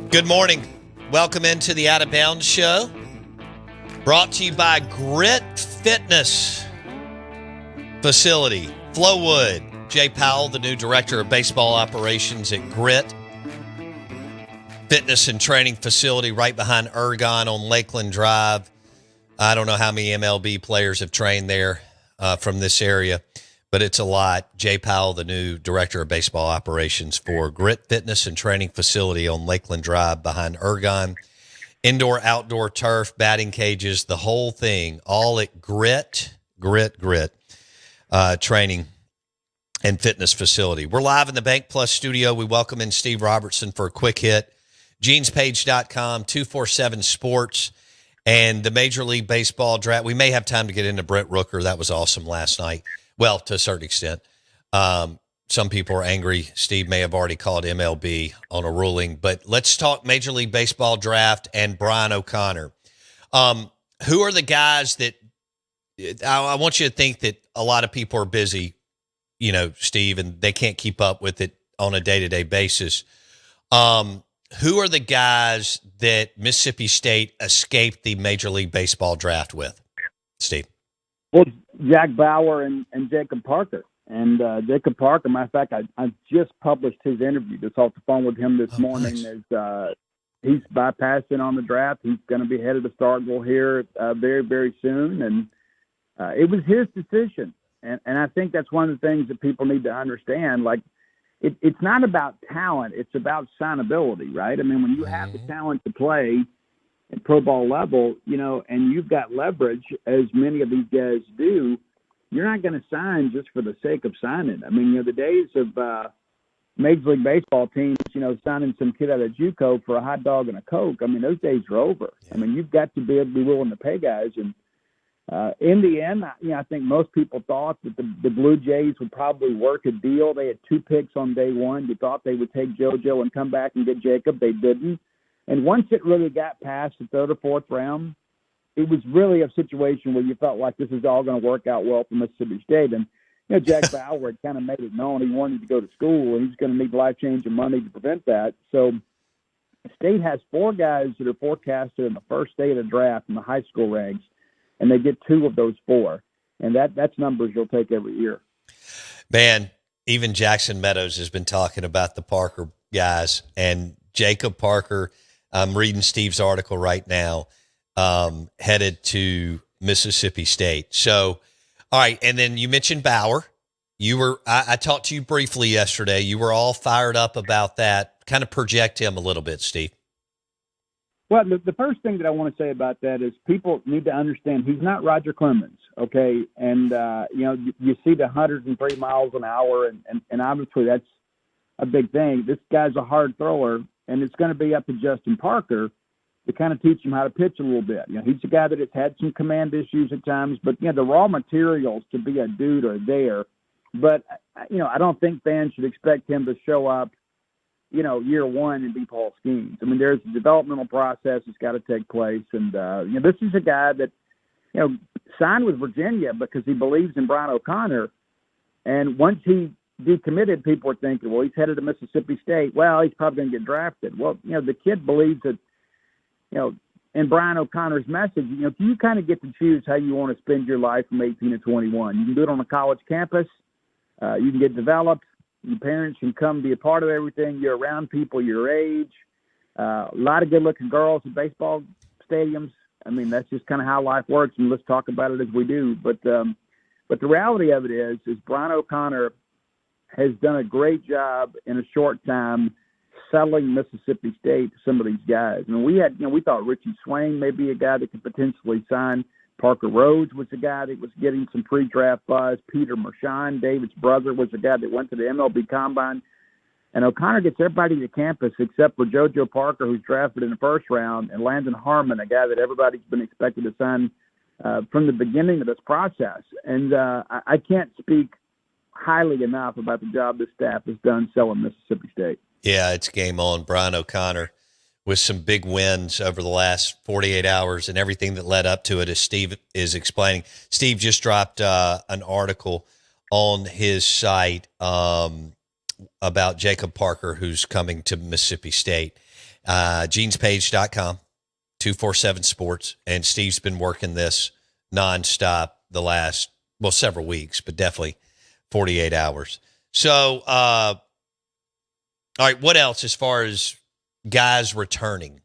Good morning. Welcome into the Out of Bounds Show. Brought to you by Grit Fitness Facility. Flowwood. Jay Powell, the new director of baseball operations at Grit Fitness and Training Facility right behind Ergon on Lakeland Drive. I don't know how many MLB players have trained there from this area, but it's a lot. Jay Powell, the new director of baseball operations for Grit Fitness and Training Facility on Lakeland Drive behind Ergon. Indoor, outdoor turf, batting cages, the whole thing, all at Grit Training and Fitness Facility. We're live in the Bank Plus studio. We welcome in Steve Robertson for a quick hit. Genespage.com, 247 Sports, and the Major League Baseball draft. We may have time to get into Brett Rooker. That was awesome last night. Well, to a certain extent. Some people are angry. Steve may have already called MLB on a ruling, but let's talk Major League Baseball draft and Brian O'Connor. Who are the guys that I want you to think that a lot of people are busy, you know, Steve, and they can't keep up with it on a day-to-day basis. Who are the guys that Mississippi State escaped the Major League Baseball draft with, Steve? Well, Jack Bauer and Jacob Parker. And Jacob Parker, matter of fact, I just published his interview. Just off the phone with him this morning. Nice. He's bypassing on the draft. He's going to be headed to Starkville here very, very soon. And it was his decision. And I think that's one of the things that people need to understand. Like, it's not about talent. It's about signability, right? I mean, when you have the talent to play at pro ball level, you know, and you've got leverage, as many of these guys do, you're not going to sign just for the sake of signing. I mean, you know, the days of Major League Baseball teams, you know, signing some kid out of JUCO for a hot dog and a Coke, I mean, those days are over. Yeah. I mean, you've got to be able to be willing to pay guys. And in the end, you know, I think most people thought that the Blue Jays would probably work a deal. They had 2 picks on day one. You thought they would take JoJo and come back and get Jacob. They didn't. And once it really got past the 3rd or 4th round, it was really a situation where you felt like this is all going to work out well for Mississippi State. And, you know, Jack Bauer had kind of made it known he wanted to go to school, and he's going to need life-changing money to prevent that. So State has 4 guys that are forecasted in the first day of the draft in the high school ranks, and they get 2 of those 4. And that's numbers you'll take every year. Man, even Jackson Meadows has been talking about the Parker guys, and Jacob Parker, I'm reading Steve's article right now, headed to Mississippi State. So, all right. And then you mentioned Bauer. I talked to you briefly yesterday. You were all fired up about that. Kind of project him a little bit, Steve. Well, the first thing that I want to say about that is people need to understand he's not Roger Clemens, okay? And, you know, you see the 103 miles an hour, and obviously that's a big thing. This guy's a hard thrower, and it's going to be up to Justin Parker to kind of teach him how to pitch a little bit. You know, he's a guy that has had some command issues at times, but, you know, the raw materials to be a dude are there. But, you know, I don't think fans should expect him to show up, you know, year one and be Paul Skeens. I mean, there's a developmental process that's got to take place. And, you know, this is a guy that, you know, signed with Virginia because he believes in Brian O'Connor. And once he decommitted, people were thinking, well, he's headed to Mississippi State. Well, he's probably going to get drafted. Well, you know, the kid believes that, you know, in Brian O'Connor's message, you know, you kind of get to choose how you want to spend your life from 18 to 21. You can do it on a college campus. You can get developed. Your parents can come be a part of everything. You're around people your age. A lot of good-looking girls at baseball stadiums. I mean, that's just kind of how life works, and let's talk about it as we do. But the reality of it is Brian O'Connor has done a great job in a short time settling Mississippi State to some of these guys. I mean, we thought Richie Swain may be a guy that could potentially sign. Parker Rhodes was a guy that was getting some pre-draft buzz. Peter Mershon, David's brother, was a guy that went to the MLB Combine. And O'Connor gets everybody to campus except for JoJo Parker, who's drafted in the first round, and Landon Harmon, a guy that everybody's been expected to sign from the beginning of this process. And I can't speak highly enough about the job this staff has done selling Mississippi State. Yeah, it's game on. Brian O'Connor with some big wins over the last 48 hours and everything that led up to it, as Steve is explaining. Steve just dropped an article on his site about Jacob Parker, who's coming to Mississippi State. genespage.com, 247 Sports. And Steve's been working this nonstop the last, several weeks, but definitely 48 hours. So, all right, what else as far as guys returning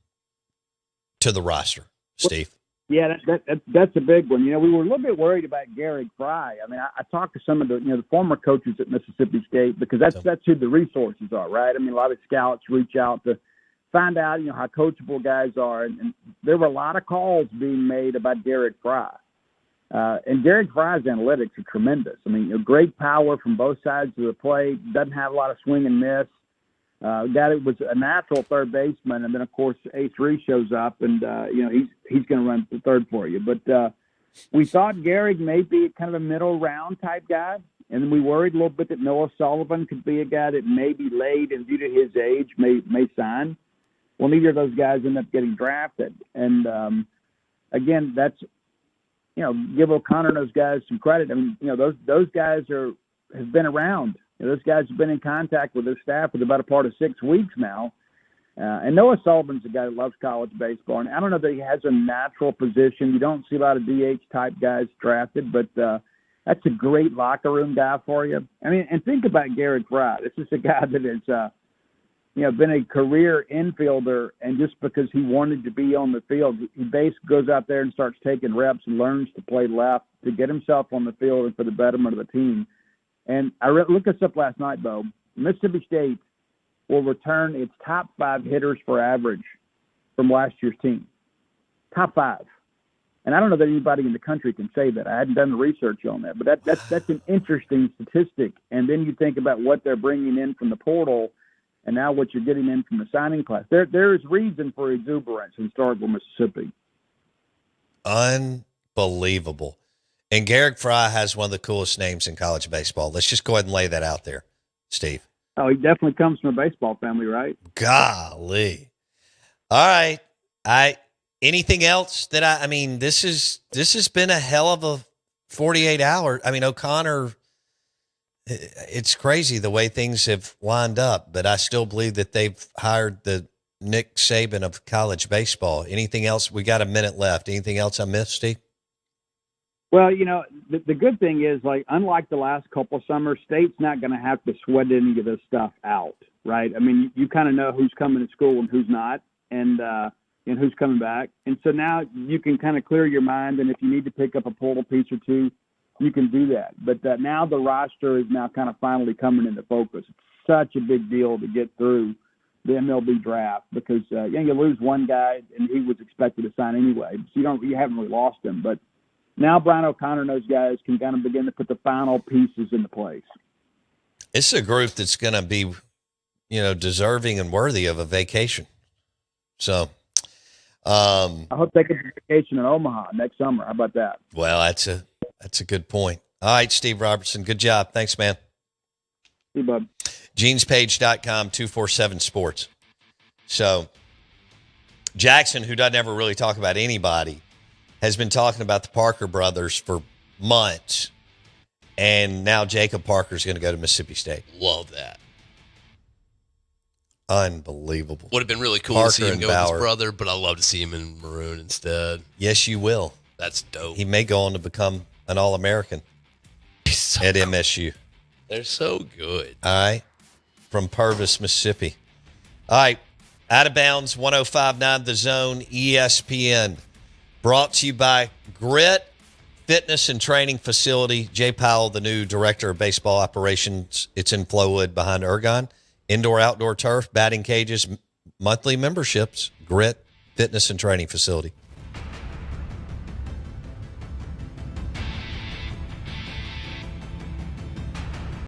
to the roster, Steve? Yeah, that's a big one. We were a little bit worried about Garrick Fry. I mean, I talked to some of the former coaches at Mississippi State because that's who the resources are, right? I mean, a lot of scouts reach out to find out, how coachable guys are, and there were a lot of calls being made about Garrick Fry. And Garrick Fry's analytics are tremendous. I mean, great power from both sides of the plate, doesn't have a lot of swing and miss. Guy that was a natural third baseman, and then of course A3 shows up, and he's going to run the third for you. But we thought Garrick may be kind of a middle round type guy, and then we worried a little bit that Noah Sullivan could be a guy that may be late and due to his age may sign. Well, neither of those guys end up getting drafted, and again, that's give O'Connor and those guys some credit. I mean, those guys have been around. Those guys have been in contact with their staff for about a part of 6 weeks now. And Noah Sullivan's a guy that loves college baseball. And I don't know that he has a natural position. You don't see a lot of DH-type guys drafted, but that's a great locker room guy for you. I mean, and think about Garrett Fry. This is a guy that has been a career infielder, and just because he wanted to be on the field, he basically goes out there and starts taking reps and learns to play left to get himself on the field and for the betterment of the team. And I looked this up last night, Bo. Mississippi State will return its top 5 hitters for average from last year's team. Top 5. And I don't know that anybody in the country can say that. I hadn't done the research on that. But that's an interesting statistic. And then you think about what they're bringing in from the portal and now what you're getting in from the signing class. There is reason for exuberance in Starkville, Mississippi. Unbelievable. And Garrick Fry has one of the coolest names in college baseball. Let's just go ahead and lay that out there, Steve. Oh, he definitely comes from a baseball family, right? Golly. All right. Anything else that this has been a hell of a 48 hours. I mean, O'Connor, it's crazy the way things have lined up, but I still believe that they've hired the Nick Saban of college baseball. Anything else? We got a minute left. Anything else I missed, Steve? Well, the good thing is, unlike the last couple of summers, State's not going to have to sweat any of this stuff out, right? I mean, you kind of know who's coming to school and who's not, and who's coming back. And so now you can kind of clear your mind, and if you need to pick up a portal piece or two, you can do that. But now the roster is now kind of finally coming into focus. It's such a big deal to get through the MLB draft because you lose one guy, and he was expected to sign anyway, so you haven't really lost him, but now Brian O'Connor and those guys can kind of begin to put the final pieces into place. It's a group that's going to be, deserving and worthy of a vacation. So, I hope they get a vacation in Omaha next summer. How about that? Well, that's a good point. All right, Steve Robertson, good job. Thanks, man. See you, bud. genespage.com, 247 Sports. So, Jackson, who doesn't ever really talk about anybody, has been talking about the Parker brothers for months, and now Jacob Parker's going to go to Mississippi State. Love that. Unbelievable. Would have been really cool Parker to see him go Bauer. with his brother, but I'd love to see him in maroon instead. Yes, you will. That's dope. He may go on to become an All-American at MSU. They're so good. All right. From Purvis, Mississippi. All right. Out of bounds, 105.9 The Zone, ESPN. Brought to you by Grit Fitness and Training Facility. Jay Powell, the new director of baseball operations. It's in Flowood behind Ergon. Indoor, outdoor turf, batting cages, monthly memberships. Grit Fitness and Training Facility.